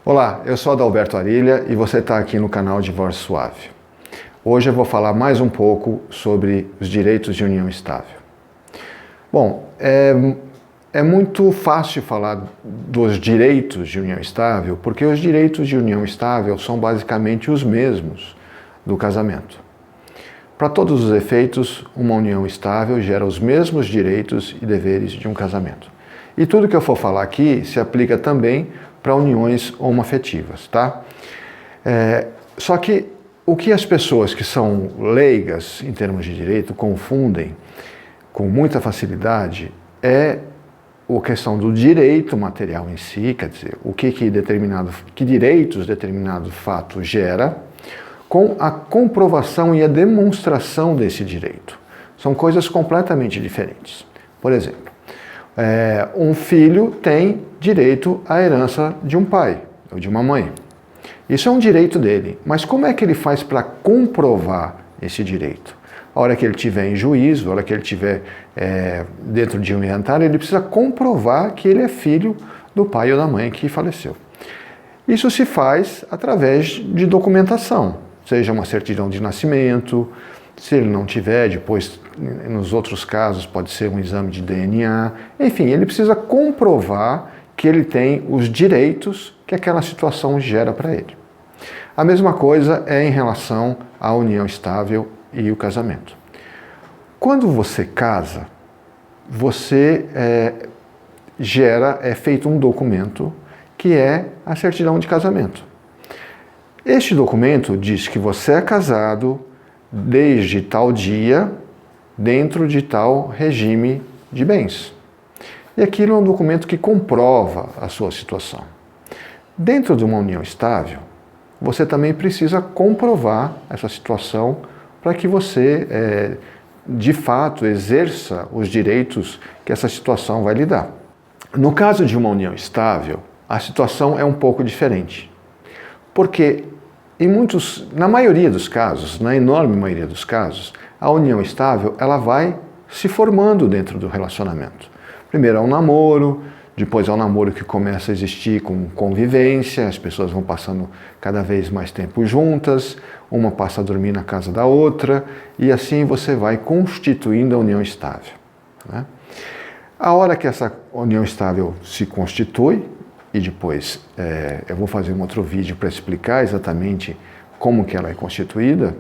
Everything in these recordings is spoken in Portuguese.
Olá, eu sou Adalberto Arilha e você está aqui no canal Divórcio Suave. Hoje eu vou falar mais um pouco sobre os direitos de união estável. Bom, é muito fácil falar dos direitos de união estável porque os direitos de união estável são basicamente os mesmos do casamento. Para todos os efeitos, uma união estável gera os mesmos direitos e deveres de um casamento. E tudo que eu for falar aqui se aplica também para uniões homoafetivas, tá? Só que o que as pessoas que são leigas em termos de direito confundem com muita facilidade é a questão do direito material em si, quer dizer, que direitos determinado fato gera, com a comprovação e a demonstração desse direito. São coisas completamente diferentes. Por exemplo, um filho tem direito à herança de um pai ou de uma mãe. Isso é um direito dele, mas como é que ele faz para comprovar esse direito? A hora que ele estiver em juízo, a hora que ele estiver dentro de um inventário, ele precisa comprovar que ele é filho do pai ou da mãe que faleceu. Isso se faz através de documentação, seja uma certidão de nascimento, se ele não tiver, depois, nos outros casos, pode ser um exame de DNA. Enfim, ele precisa comprovar que ele tem os direitos que aquela situação gera para ele. A mesma coisa é em relação à união estável e o casamento. Quando você casa, você é feito um documento que é a certidão de casamento. Este documento diz que você é casado desde tal dia, dentro de tal regime de bens. E aquilo é um documento que comprova a sua situação. Dentro de uma união estável, você também precisa comprovar essa situação para que você, de fato, exerça os direitos que essa situação vai lhe dar. No caso de uma união estável, a situação é um pouco diferente. Porque na maioria dos casos, na enorme maioria dos casos, a união estável ela vai se formando dentro do relacionamento. Primeiro é um namoro, depois é um namoro que começa a existir com convivência, as pessoas vão passando cada vez mais tempo juntas, uma passa a dormir na casa da outra, e assim você vai constituindo a união estável, né? A hora que essa união estável se constitui, e depois eu vou fazer um outro vídeo para explicar exatamente como que ela é constituída.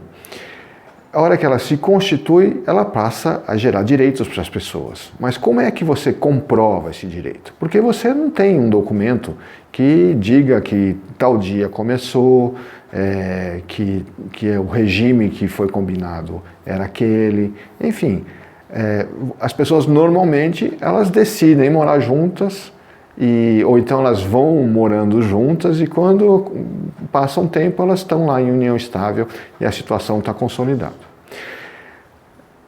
A hora que ela se constitui, ela passa a gerar direitos para as pessoas. Mas como é que você comprova esse direito? Porque você não tem um documento que diga que tal dia começou, que o regime que foi combinado era aquele. Enfim, as pessoas normalmente elas decidem morar juntas, ou então elas vão morando juntas e quando passa um tempo elas estão lá em união estável e a situação está consolidada.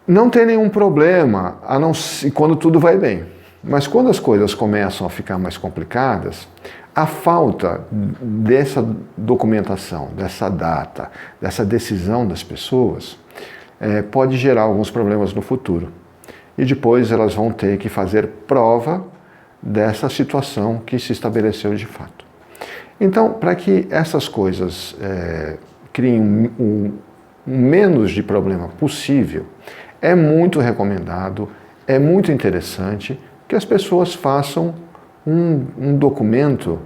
Não tem nenhum problema a não ser quando tudo vai bem, mas quando as coisas começam a ficar mais complicadas, a falta dessa documentação, dessa data, dessa decisão das pessoas pode gerar alguns problemas no futuro. E depois elas vão ter que fazer prova dessa situação que se estabeleceu de fato. Então, para que essas coisas criem o menos de problema possível, é muito recomendado, é muito interessante que as pessoas façam um documento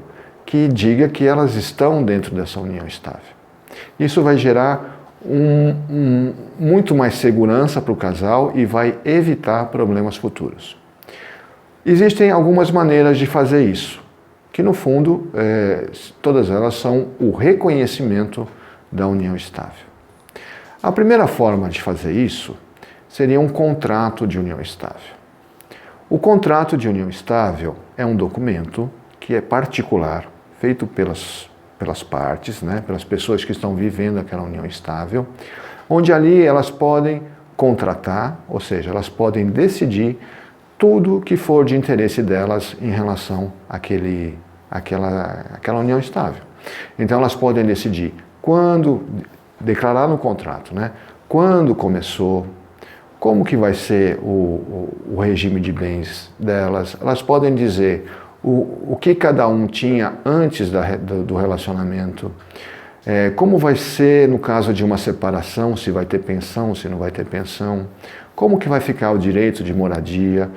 que diga que elas estão dentro dessa união estável. Isso vai gerar muito mais segurança para o casal e vai evitar problemas futuros. Existem algumas maneiras de fazer isso, que no fundo, todas elas são o reconhecimento da união estável. A primeira forma de fazer isso seria um contrato de união estável. O contrato de união estável é um documento que é particular, feito pelas partes, né, pelas pessoas que estão vivendo aquela união estável, onde ali elas podem contratar, ou seja, elas podem decidir tudo que for de interesse delas em relação àquela união estável. Então elas podem decidir quando, declarar no contrato, né, quando começou, como que vai ser o regime de bens delas. Elas podem dizer o que cada um tinha antes do relacionamento, como vai ser no caso de uma separação, se vai ter pensão, se não vai ter pensão, como que vai ficar o direito de moradia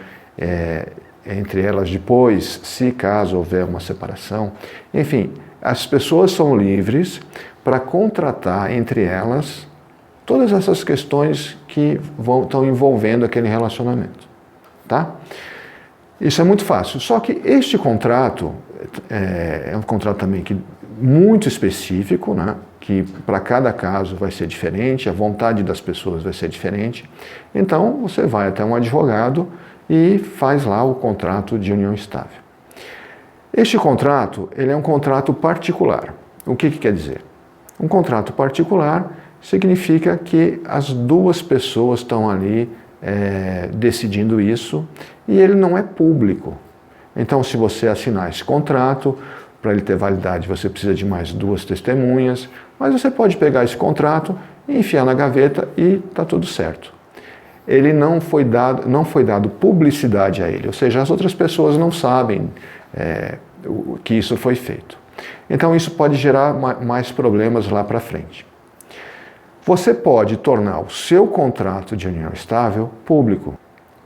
entre elas depois, se caso houver uma separação. Enfim, as pessoas são livres para contratar entre elas todas essas questões que estão envolvendo aquele relacionamento, tá? Isso é muito fácil, só que este contrato é um contrato também muito específico, né? Que para cada caso vai ser diferente, a vontade das pessoas vai ser diferente. Então você vai até um advogado e faz lá o contrato de união estável. Este contrato, ele é um contrato particular. O que quer dizer? Um contrato particular significa que as duas pessoas estão ali decidindo isso e ele não é público. Então, se você assinar esse contrato, para ele ter validade, você precisa de mais 2 testemunhas, mas você pode pegar esse contrato e enfiar na gaveta e está tudo certo. Ele não foi dado publicidade a ele, ou seja, as outras pessoas não sabem que isso foi feito. Então isso pode gerar mais problemas lá para frente. Você pode tornar o seu contrato de união estável público.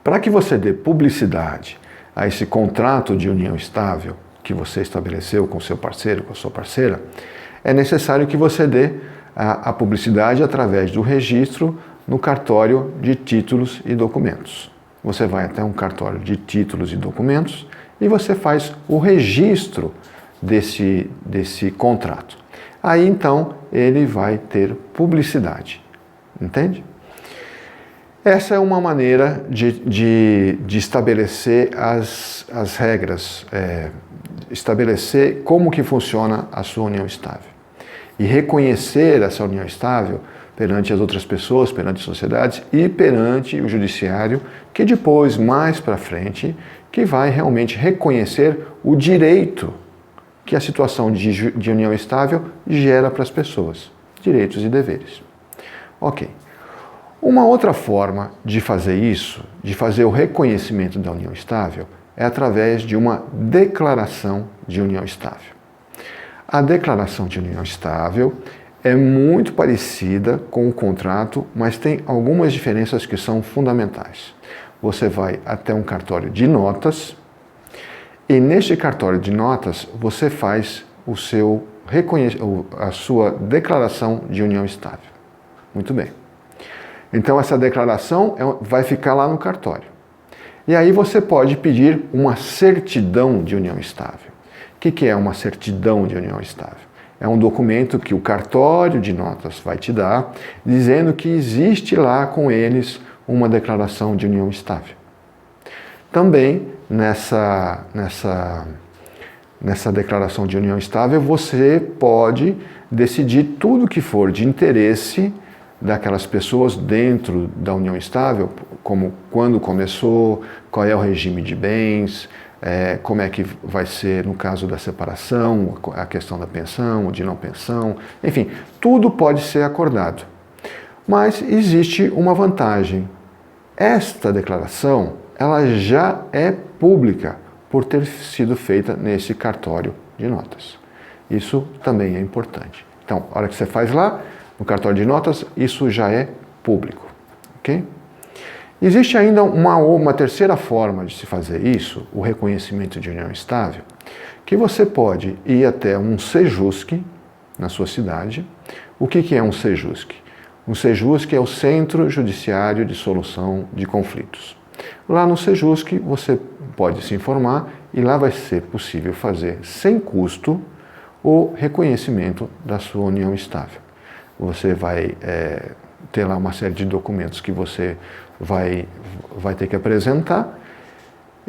Para que você dê publicidade a esse contrato de união estável que você estabeleceu com seu parceiro, com a sua parceira, é necessário que você dê a publicidade através do registro no cartório de títulos e documentos. Você vai até um cartório de títulos e documentos e você faz o registro desse contrato. Aí então ele vai ter publicidade, entende? Essa é uma maneira de estabelecer as regras, estabelecer como que funciona a sua união estável. E reconhecer essa união estável perante as outras pessoas, perante as sociedades e perante o judiciário, que depois, mais para frente, que vai realmente reconhecer o direito que a situação de união estável gera para as pessoas, direitos e deveres. Ok. Uma outra forma de fazer isso, de fazer o reconhecimento da união estável, é através de uma declaração de união estável. A declaração de união estável é muito parecida com o contrato, mas tem algumas diferenças que são fundamentais. Você vai até um cartório de notas e neste cartório de notas você faz a sua declaração de união estável. Muito bem. Então essa declaração vai ficar lá no cartório. E aí você pode pedir uma certidão de união estável. O que é uma certidão de união estável? É um documento que o cartório de notas vai te dar, dizendo que existe lá com eles uma declaração de união estável. Também nessa declaração de união estável você pode decidir tudo que for de interesse daquelas pessoas dentro da união estável, como quando começou, qual é o regime de bens, como é que vai ser no caso da separação, a questão da pensão, de não pensão, enfim, tudo pode ser acordado. Mas existe uma vantagem. Esta declaração, ela já é pública por ter sido feita nesse cartório de notas. Isso também é importante. Então, a hora que você faz lá, no cartório de notas, isso já é público, ok? Existe ainda uma terceira forma de se fazer isso, o reconhecimento de união estável, que você pode ir até um Sejusc na sua cidade. O que é um Sejusc? Um Sejusc é o Centro Judiciário de Solução de Conflitos. Lá no Sejusc você pode se informar e lá vai ser possível fazer sem custo o reconhecimento da sua união estável. Você vai ter lá uma série de documentos que você vai ter que apresentar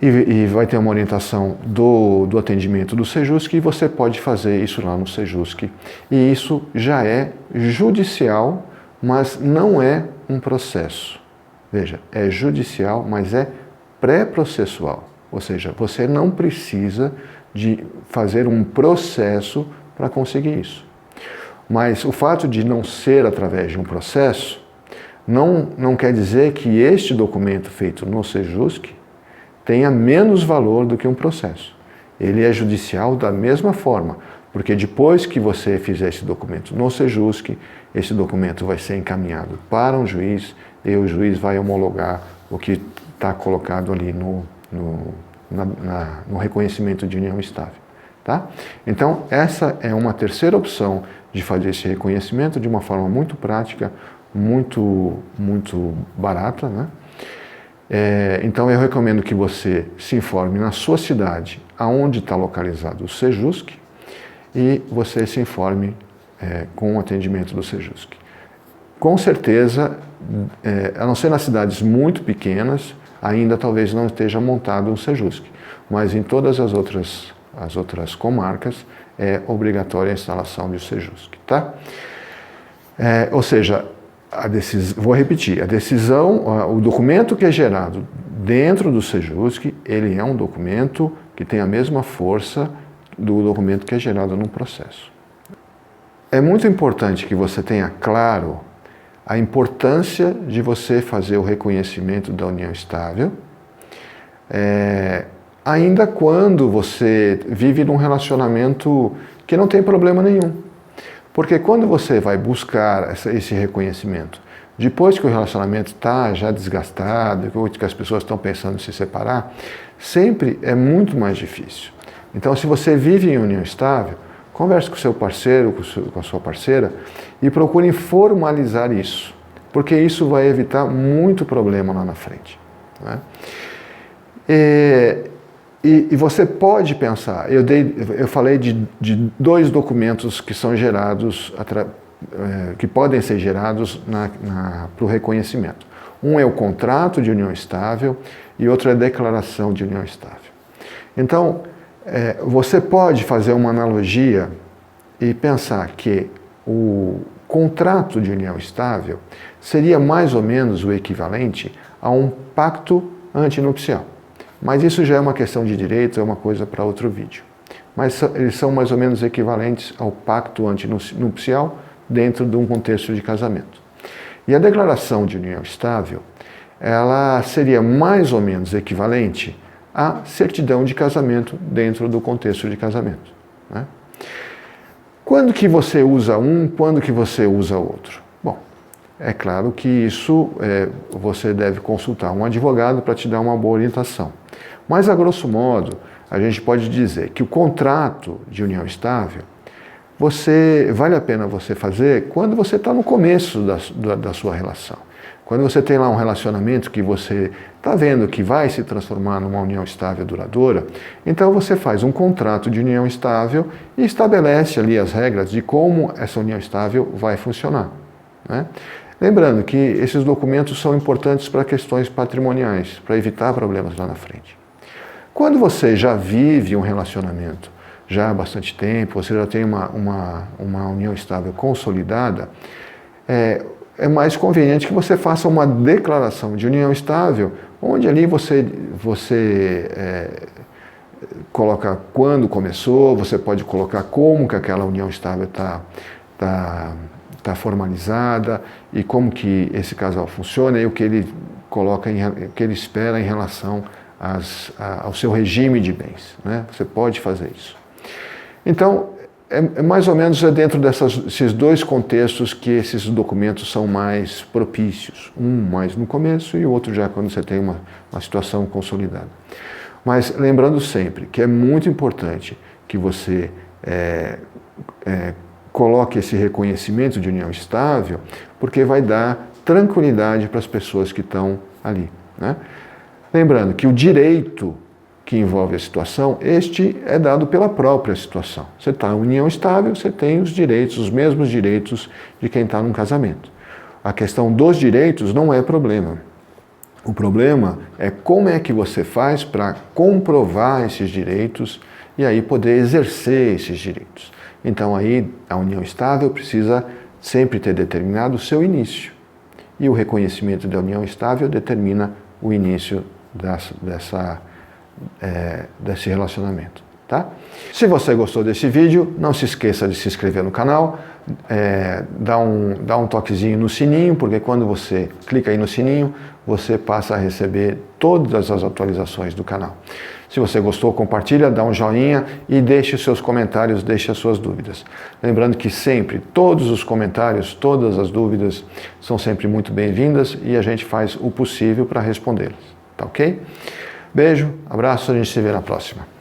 e vai ter uma orientação do atendimento do Sejusc e você pode fazer isso lá no Sejusc. E isso já é judicial, mas não é um processo. Veja, é judicial, mas é pré-processual. Ou seja, você não precisa de fazer um processo para conseguir isso. Mas o fato de não ser através de um processo não quer dizer que este documento feito no Sejusc tenha menos valor do que um processo. ele é judicial da mesma forma, porque depois que você fizer esse documento no Sejusc, esse documento vai ser encaminhado para um juiz e o juiz vai homologar o que está colocado ali no reconhecimento de união estável. Tá? Então, essa é uma terceira opção de fazer esse reconhecimento de uma forma muito prática, muito barata, né? Então, eu recomendo que você se informe na sua cidade, aonde está localizado o Sejusc, e você se informe com o atendimento do Sejusc. Com certeza, a não ser nas cidades muito pequenas, ainda talvez não esteja montado um Sejusc, mas em todas as outras comarcas é obrigatória a instalação de Sejusc, tá? Ou seja, vou repetir, a decisão, o documento que é gerado dentro do Sejusc, ele é um documento que tem a mesma força do documento que é gerado no processo. É muito importante que você tenha claro a importância de você fazer o reconhecimento da união estável, ainda quando você vive num relacionamento que não tem problema nenhum. Porque quando você vai buscar esse reconhecimento, depois que o relacionamento está já desgastado, que as pessoas estão pensando em se separar, sempre é muito mais difícil. Então, se você vive em união estável, converse com o seu parceiro, com a sua parceira e procure formalizar isso, porque isso vai evitar muito problema lá na frente, né? E você pode pensar, eu falei de dois documentos que são gerados, que podem ser gerados para o reconhecimento. Um é o contrato de união estável e outro é a declaração de união estável. Então, você pode fazer uma analogia e pensar que o contrato de união estável seria mais ou menos o equivalente a um pacto antinupcial. Mas isso já é uma questão de direito, é uma coisa para outro vídeo. Mas eles são mais ou menos equivalentes ao pacto antinupcial dentro de um contexto de casamento. E a declaração de união estável, ela seria mais ou menos equivalente à certidão de casamento dentro do contexto de casamento, né? Quando que você usa um, quando que você usa outro? Bom, é claro que isso você deve consultar um advogado para te dar uma boa orientação. Mas, a grosso modo, a gente pode dizer que o contrato de união estável, vale a pena você fazer quando você está no começo da sua relação. Quando você tem lá um relacionamento que você está vendo que vai se transformar numa união estável duradoura, então você faz um contrato de união estável e estabelece ali as regras de como essa união estável vai funcionar, né? Lembrando que esses documentos são importantes para questões patrimoniais, para evitar problemas lá na frente. Quando você já vive um relacionamento já há bastante tempo, você já tem uma união estável consolidada, é mais conveniente que você faça uma declaração de união estável, onde ali você coloca quando começou, você pode colocar como que aquela união estável está formalizada e como que esse casal funciona e o que ele coloca, o que ele espera em relação ao seu regime de bens, né? Você pode fazer isso. Então, mais ou menos dentro desses dois contextos que esses documentos são mais propícios. Um mais no começo e o outro já quando você tem uma situação consolidada. Mas lembrando sempre que é muito importante que você coloque esse reconhecimento de união estável, porque vai dar tranquilidade para as pessoas que estão ali, né? Lembrando que o direito que envolve a situação, este é dado pela própria situação. Você está em união estável, você tem os mesmos direitos de quem está num casamento. A questão dos direitos não é problema. O problema é como é que você faz para comprovar esses direitos e aí poder exercer esses direitos. Então aí a união estável precisa sempre ter determinado o seu início. E o reconhecimento da união estável determina o início desse relacionamento, tá? Se você gostou desse vídeo, não se esqueça de se inscrever no canal, dá um toquezinho no sininho, porque quando você clica aí no sininho, você passa a receber todas as atualizações do canal. Se você gostou, compartilha, dá um joinha e deixe os seus comentários, deixe as suas dúvidas. Lembrando que sempre, todos os comentários, todas as dúvidas são sempre muito bem-vindas e a gente faz o possível para respondê-las. Tá ok? Beijo, abraço, a gente se vê na próxima.